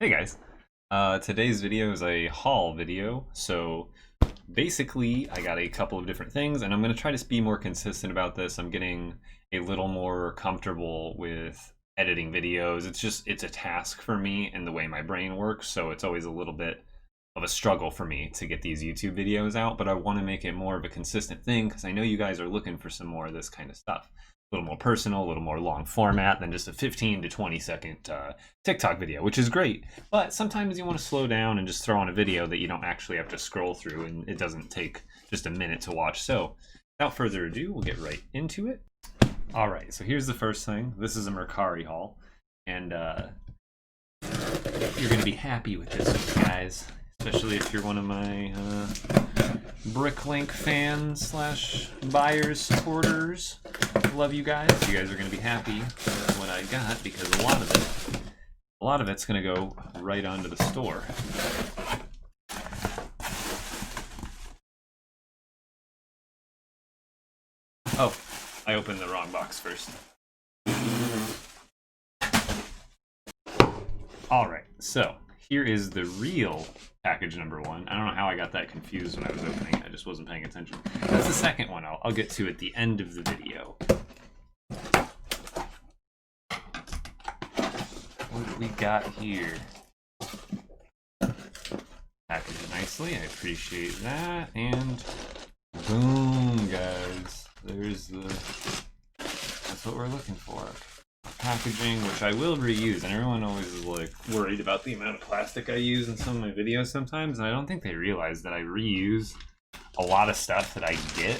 Hey guys, today's video is a haul video. So basically I got a couple of different things and I'm going to try to be more consistent about this. I'm getting a little more comfortable with editing videos. It's a task for me and the way my brain works, so it's always a little bit of a struggle for me to get these YouTube videos out, but I want to make it more of a consistent thing because I know you guys are looking for some more of this kind of stuff. A little more personal, a little more long format than just a 15 to 20-second TikTok video, which is great. But sometimes you want to slow down and just throw on a video that you don't actually have to scroll through and it doesn't take just a minute to watch. So without further ado, we'll get right into it. All right, so here's the first thing. This is a Mercari haul, and you're going to be happy with this, guys. Especially if you're one of my BrickLink fans slash buyers, supporters. Love you guys. You guys are going to be happy with what I got because a lot of it's going to go right onto the store. Oh, I opened the wrong box first. All right, so here is the real package number one. I don't know how I got that confused when I was opening it. I just wasn't paying attention. That's the second one I'll get to at the end of the video. What do we got here? Packaged nicely, I appreciate that. And boom, guys. That's what we're looking for. Packaging, which I will reuse, and everyone always is like worried about the amount of plastic I use in some of my videos sometimes, and I don't think they realize that I reuse a lot of stuff that I get.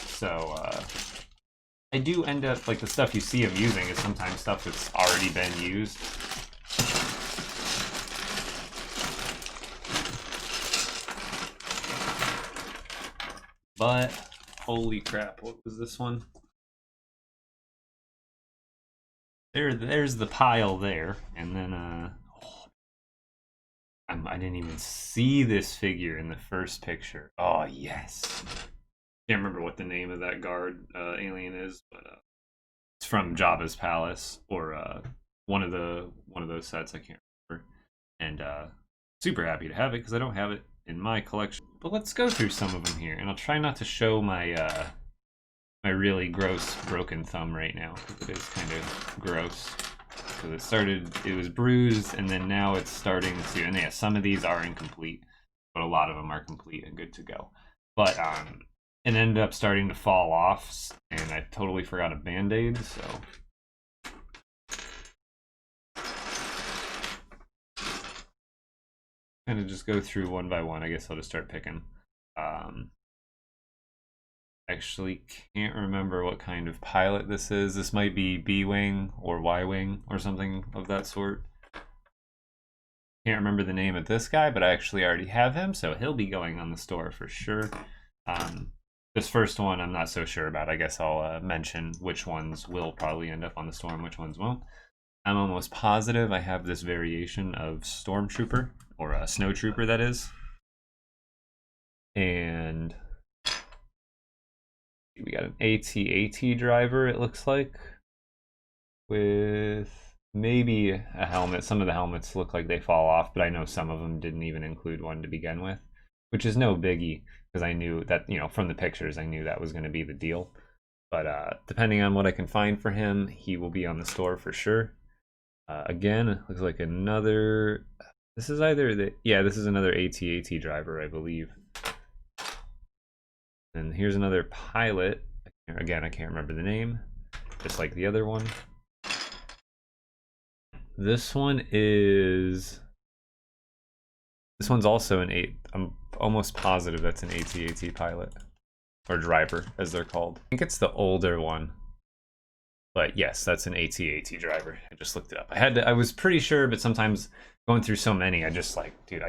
So I do end up, like, the stuff you see I'm using is sometimes stuff that's already been used. But holy crap, what was this one? There's the pile there, and then I didn't even see this figure in the first picture. Oh yes, can't remember what the name of that guard alien is, but it's from Jabba's palace or one of those sets. I can't remember, and super happy to have it because I don't have it in my collection. But let's go through some of them here, and I'll try not to show my my really gross broken thumb right now because it is kind of gross because it was bruised and then now it's starting to, and yeah, some of these are incomplete, but a lot of them are complete and good to go. But it ended up starting to fall off and I totally forgot a band-aid, so kind of just go through one by one. I guess I'll just start picking. Actually can't remember what kind of pilot this is. This might be B-Wing or Y-Wing or something of that sort. Can't remember the name of this guy, but I actually already have him, so he'll be going on the store for sure. This first one I'm not so sure about. I guess I'll mention which ones will probably end up on the store and which ones won't. I'm almost positive I have this variation of Stormtrooper, or a Snowtrooper that is. And we got an AT-AT driver, it looks like, with maybe a helmet. Some of the helmets look like they fall off, but I know some of them didn't even include one to begin with, which is no biggie because I knew that, you know, from the pictures, I knew that was going to be the deal. But depending on what I can find for him, he will be on the store for sure. Again, it looks like another, this is another AT-AT driver, I believe. And here's another pilot. Again, I can't remember the name, just like the other one. This one's also an 8. I'm almost positive that's an AT-AT pilot, or driver, as they're called. I think it's the older one. But yes, that's an AT-AT driver. I just looked it up. I was pretty sure, but sometimes going through so many, I just like, dude,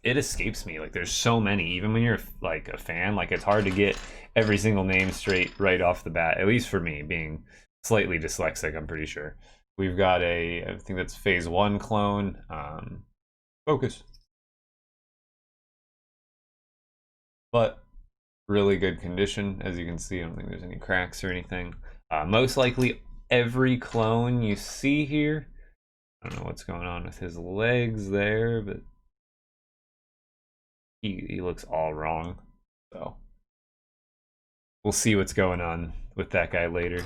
it escapes me. Like, there's so many. Even when you're like a fan, like, it's hard to get every single name straight right off the bat. At least for me, being slightly dyslexic, I'm pretty sure. We've got I think that's Phase 1 clone. Focus. But really good condition, as you can see. I don't think there's any cracks or anything. Most likely every clone you see here I don't know what's going on with his legs there, but he looks all wrong. So we'll see what's going on with that guy later.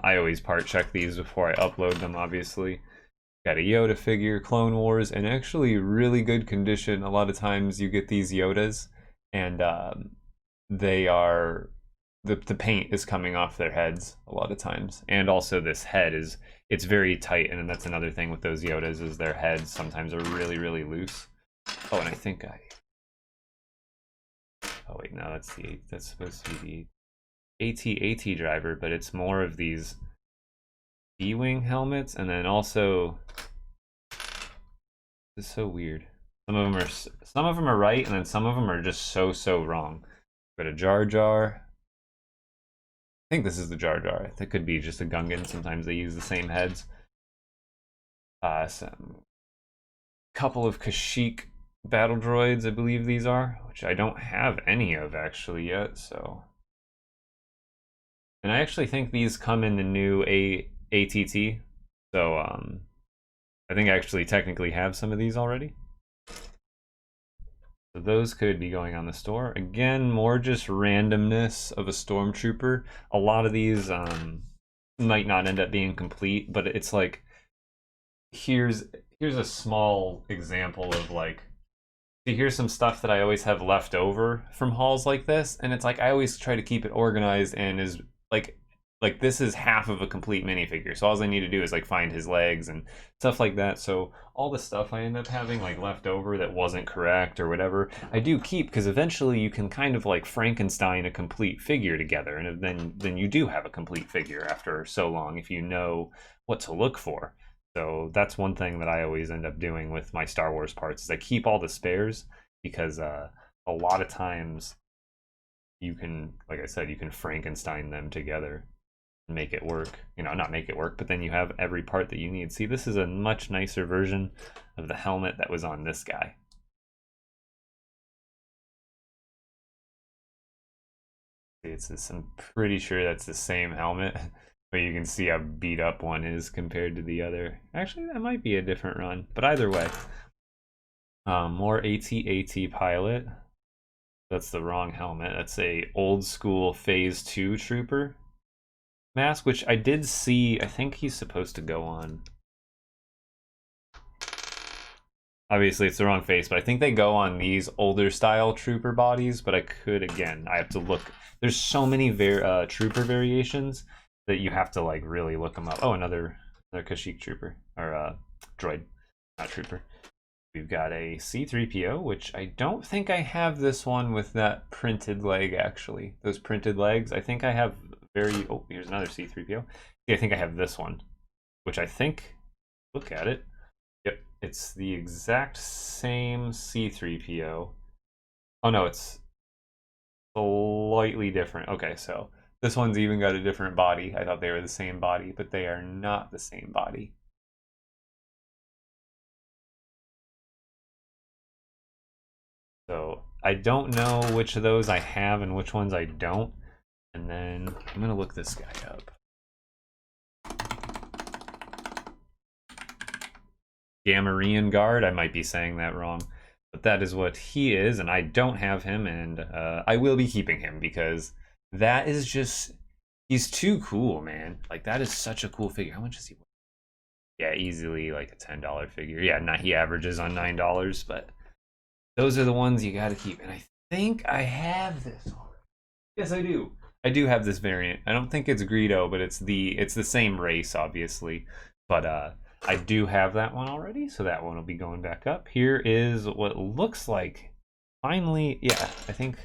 I always part check these before I upload them, obviously. Got a Yoda figure, Clone Wars, and actually really good condition. A lot of times you get these Yodas, and they are the paint is coming off their heads a lot of times, and also this head it's very tight, and that's another thing with those Yodas is their heads sometimes are really loose. Oh, and I think oh wait, no, that's supposed to be the AT driver, but it's more of these B-wing helmets, and then also it's so weird. Some of them are right, and then some of them are just so wrong. Got a Jar Jar. I think this is the Jar Jar. That could be just a Gungan. Sometimes they use the same heads. Some couple of Kashyyyk battle droids, I believe these are, which I don't have any of actually yet. So, and I actually think these come in the new ATT. So, I think I actually technically have some of these already. So those could be going on the store. Again, more just randomness of a stormtrooper. A lot of these might not end up being complete, but it's like here's a small example of like, see, here's some stuff that I always have left over from hauls like this, and it's like I always try to keep it organized and is like this is half of a complete minifigure, so all I need to do is like find his legs and stuff like that. So all the stuff I end up having like left over that wasn't correct or whatever, I do keep, because eventually you can kind of like Frankenstein a complete figure together, and then you do have a complete figure after so long if you know what to look for. So that's one thing that I always end up doing with my Star Wars parts is I keep all the spares, because a lot of times you can, like I said, you can Frankenstein them together. Make it work, you know, not make it work, but then you have every part that you need. See, this is a much nicer version of the helmet that was on this guy. I'm pretty sure that's the same helmet, but you can see how beat up one is compared to the other. Actually, that might be a different run, but either way. More AT-AT pilot. That's the wrong helmet. That's a old school Phase 2 trooper mask, which I did see. I think he's supposed to go on. Obviously, it's the wrong face, but I think they go on these older style trooper bodies. But I could, again, I have to look. There's so many trooper variations that you have to like really look them up. Oh, another Kashyyyk trooper or droid, not trooper. We've got a C-3PO, which I don't think I have this one with that printed leg. Actually, those printed legs. I think I have. Oh, here's another C-3PO. Yeah, I think I have this one, which I think, look at it. Yep, it's the exact same C-3PO. Oh no, it's slightly different. Okay, so this one's even got a different body. I thought they were the same body, but they are not the same body. So I don't know which of those I have and which ones I don't. And then I'm gonna look this guy up. Gamorrean Guard, I might be saying that wrong, but that is what he is, and I don't have him, and I will be keeping him because that is just, he's too cool, man. Like, that is such a cool figure. How much is he worth? Yeah, easily like a $10 figure. Yeah, not, he averages on $9, but those are the ones you gotta keep. And I think I have this one. Yes, I do. I do have this variant. I don't think it's Greedo, but it's the same race, obviously. But I do have that one already, so that one will be going back up. Here is what looks like finally, yeah, I think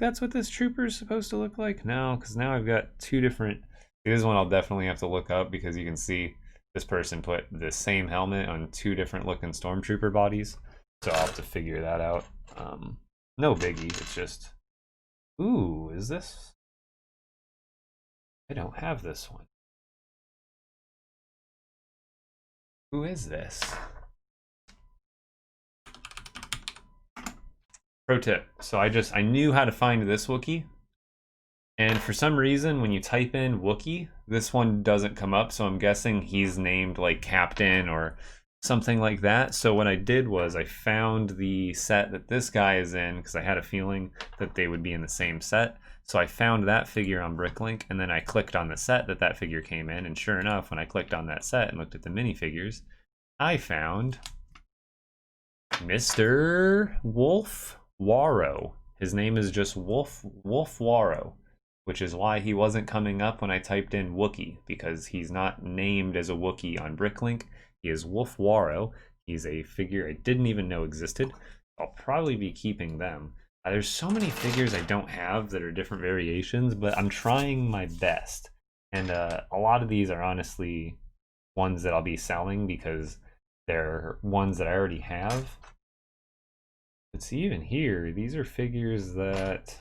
that's what this trooper is supposed to look like. No, because now I've got two different. This one I'll definitely have to look up because you can see this person put the same helmet on two different looking stormtrooper bodies. So I'll have to figure that out. No biggie, it's just, ooh, is this? I don't have this one. Who is this? Pro tip. So I knew how to find this Wookiee, And for some reason, when you type in Wookiee, this one doesn't come up, so I'm guessing he's named like Captain or something like that. So what I did was I found the set that this guy is in, because I had a feeling that they would be in the same set. So I found that figure on BrickLink, and then I clicked on the set that figure came in, and sure enough, when I clicked on that set and looked at the minifigures, I found Mr. Wolf Waro. His name is just Wolf Waro, which is why he wasn't coming up when I typed in Wookiee, because he's not named as a Wookiee on BrickLink. He is Wolf Waro. He's a figure I didn't even know existed. I'll probably be keeping them. There's so many figures I don't have that are different variations, but I'm trying my best. And a lot of these are honestly ones that I'll be selling because they're ones that I already have. But see, even here, these are figures that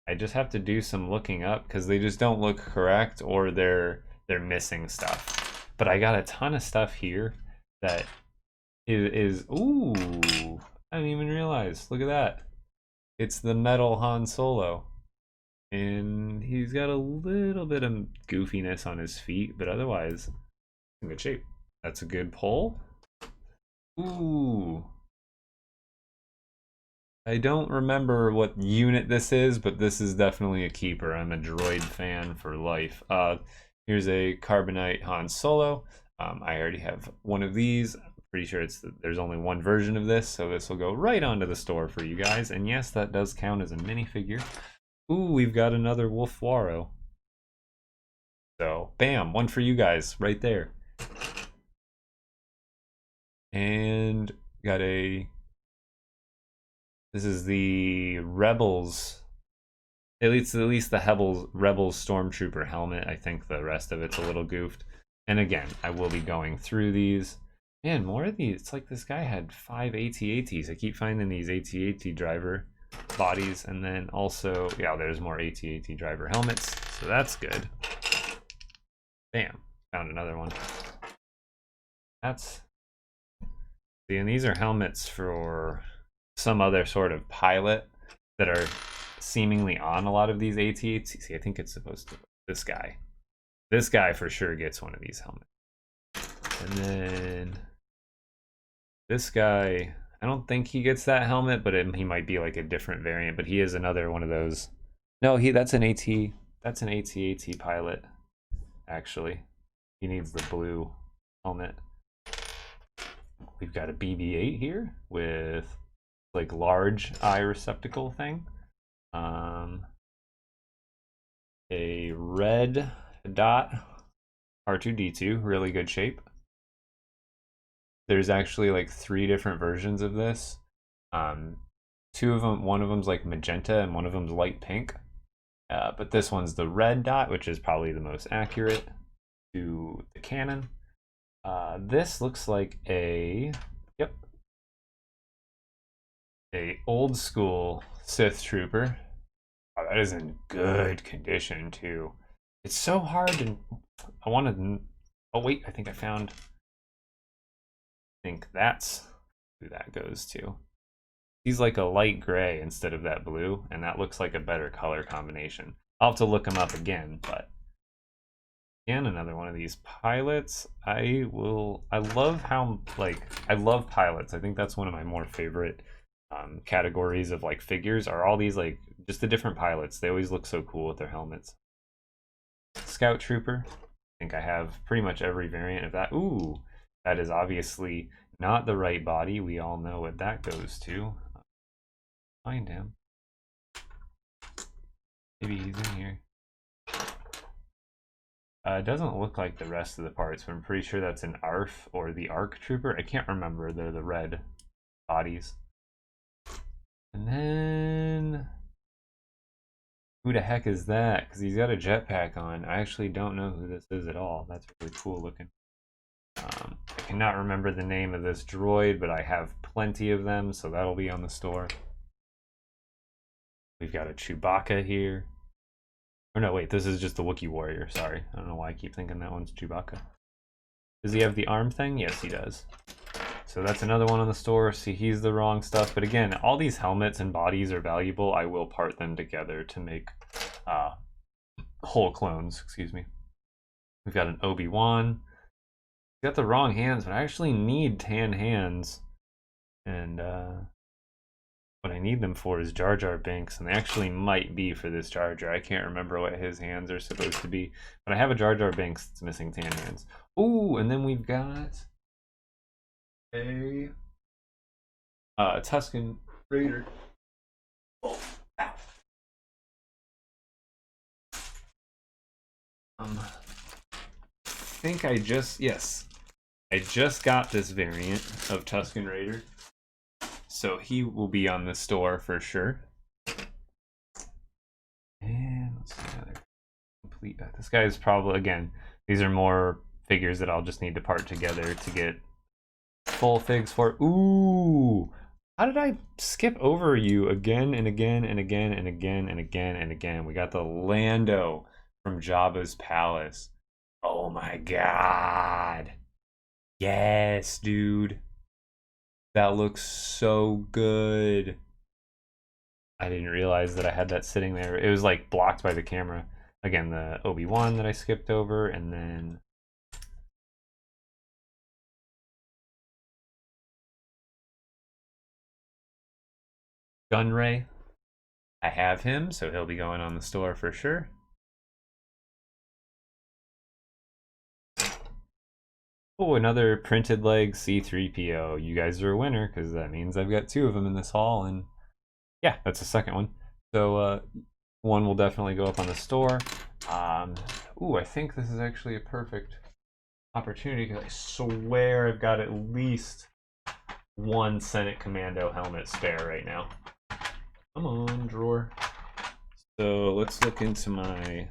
I just have to do some looking up because they just don't look correct, or they're missing stuff. But I got a ton of stuff here that is ooh, I didn't even realize. Look at that. It's the metal Han Solo. And he's got a little bit of goofiness on his feet, but otherwise, in good shape. That's a good pull. Ooh. I don't remember what unit this is, but this is definitely a keeper. I'm a droid fan for life. Here's a Carbonite Han Solo. I already have one of these. Pretty sure there's only one version of this, so this will go right onto the store for you guys. And yes, that does count as a minifigure. Ooh, we've got another Wolf Waro. So, bam, one for you guys right there. And got this is the Rebels, at least the Rebels Stormtrooper helmet. I think the rest of it's a little goofed. And again, I will be going through these. Man, more of these. It's like this guy had 5 AT-ATs. I keep finding these AT-AT driver bodies, and then also, yeah, there's more AT-AT driver helmets, so that's good. Bam, found another one. See, and these are helmets for some other sort of pilot that are seemingly on a lot of these AT-ATs. See, I think it's supposed to. This guy for sure gets one of these helmets. And then this guy, I don't think he gets that helmet, but he might be like a different variant, but he is another one of those. No, that's an AT-AT pilot, actually. He needs the blue helmet. We've got a BB-8 here with like large eye receptacle thing. A red dot R2-D2, really good shape. There's actually like 3 different versions of this. 2 of them, one of them's like magenta and one of them's light pink. But this one's the red dot, which is probably the most accurate to the canon. This looks like a old school Sith trooper. Oh, that is in good condition too. It's so hard, and I wanted. Oh wait, I think I found. I think that's who that goes to. He's like a light gray instead of that blue, and that looks like a better color combination. I'll have to look him up again, but again, another one of these pilots. I love how, like, I love pilots. I think that's one of my more favorite categories of like figures, are all these like just the different pilots. They always look so cool with their helmets. Scout Trooper. I think I have pretty much every variant of that. Ooh, that is obviously not the right body. We all know what that goes to. Find him. Maybe he's in here. It doesn't look like the rest of the parts, but I'm pretty sure that's an ARF or the ARC Trooper. I can't remember. They're the red bodies. And then who the heck is that? Because he's got a jetpack on. I actually don't know who this is at all. That's really cool looking. I cannot remember the name of this droid, but I have plenty of them, so that'll be on the store. We've got a Chewbacca here. Or no, wait, this is just the Wookiee warrior. Sorry. I don't know why I keep thinking that one's Chewbacca. Does he have the arm thing? Yes, he does. So that's another one on the store. See, he's the wrong stuff. But again, all these helmets and bodies are valuable. I will part them together to make whole clones, excuse me. We've got an Obi-Wan. Got the wrong hands, but I actually need tan hands. And what I need them for is Jar Jar Binks, and they actually might be for this Jar Jar. I can't remember what his hands are supposed to be, but I have a Jar Jar Binks that's missing tan hands. Ooh, and then we've got a Tusken Raider. Oh, ow. I think I just got this variant of Tusken Raider, so he will be on the store for sure. And let's see how they're complete. This guy is probably, again, these are more figures that I'll just need to part together to get full figs for. Ooh, how did I skip over you again and again and again and again and again and again? We got the Lando from Jabba's palace. Oh my god. Yes, dude. That looks so good. I didn't realize that I had that sitting there. It was like blocked by the camera. Again, the Obi-Wan that I skipped over, and then Gunray. I have him, so he'll be going on the store for sure. Oh, another printed leg C-3PO. You guys are a winner, because that means I've got 2 of them in this haul, and yeah, that's the second one. So one will definitely go up on the store. Ooh, I think this is actually a perfect opportunity, because I swear I've got at least 1 Senate Commando helmet spare right now. Come on, drawer. So let's look into my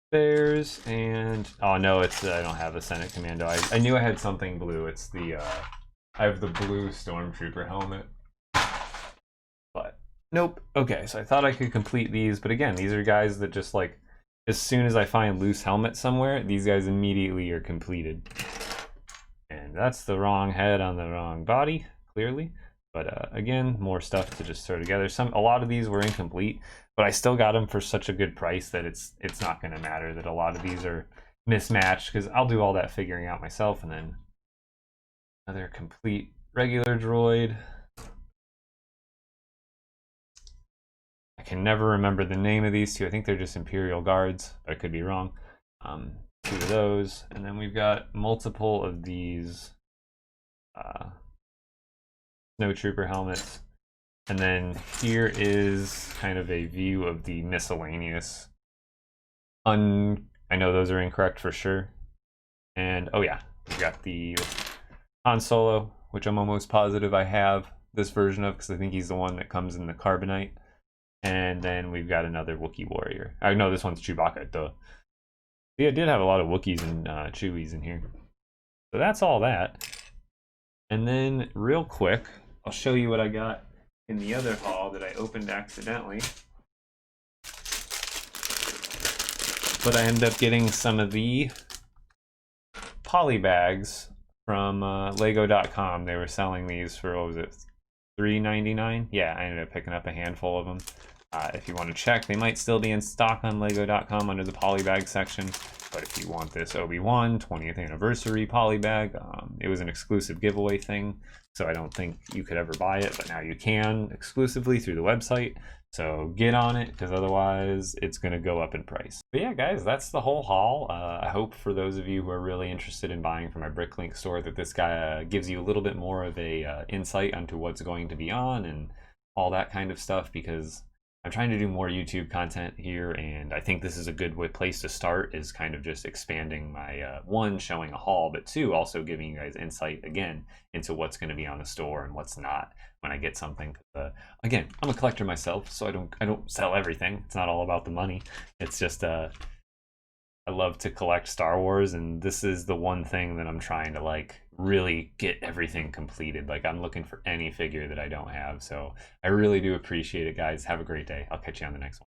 spares, and oh no, I don't have a Senate Commando. I knew I had something blue. It's the I have the blue Stormtrooper helmet, but nope. Okay, so I thought I could complete these, but again, these are guys that just like, as soon as I find loose helmet somewhere, these guys immediately are completed. And that's the wrong head on the wrong body, clearly. But again, more stuff to just throw together. A lot of these were incomplete, but I still got them for such a good price that it's not going to matter that a lot of these are mismatched, because I'll do all that figuring out myself. And then another complete regular droid. I can never remember the name of these 2. I think they're just Imperial Guards, but I could be wrong. 2 of those, and then we've got multiple of these Snowtrooper helmets. And then here is kind of a view of the miscellaneous. I know those are incorrect for sure. And oh yeah, we've got the Han Solo, which I'm almost positive I have this version of, because I think he's the one that comes in the carbonite. And then we've got another Wookiee warrior. I know this one's Chewbacca, duh. See, I did have a lot of Wookiees and Chewies in here. So that's all that. And then real quick, I'll show you what I got in the other haul that I opened accidentally. But I ended up getting some of the Polybags from Lego.com. They were selling these for, what was it, $3.99? Yeah, I ended up picking up a handful of them. If you want to check, they might still be in stock on Lego.com under the Polybag section. But if you want this Obi-Wan 20th anniversary Polybag, it was an exclusive giveaway thing, so I don't think you could ever buy it, but now you can exclusively through the website. So get on it, because otherwise it's going to go up in price. But yeah, guys, that's the whole haul. I hope for those of you who are really interested in buying from my BrickLink store that this guy gives you a little bit more of a insight onto what's going to be on and all that kind of stuff, because I'm trying to do more YouTube content here, and I think this is a good place to start, is kind of just expanding my, 1, showing a haul, but 2, also giving you guys insight, again, into what's going to be on the store and what's not when I get something. Again, I'm a collector myself, so I don't sell everything. It's not all about the money. It's just, I love to collect Star Wars, and this is the one thing that I'm trying to, like, really get everything completed. Like, I'm looking for any figure that I don't have, so I really do appreciate it, guys. Have a great day. I'll catch you on the next one.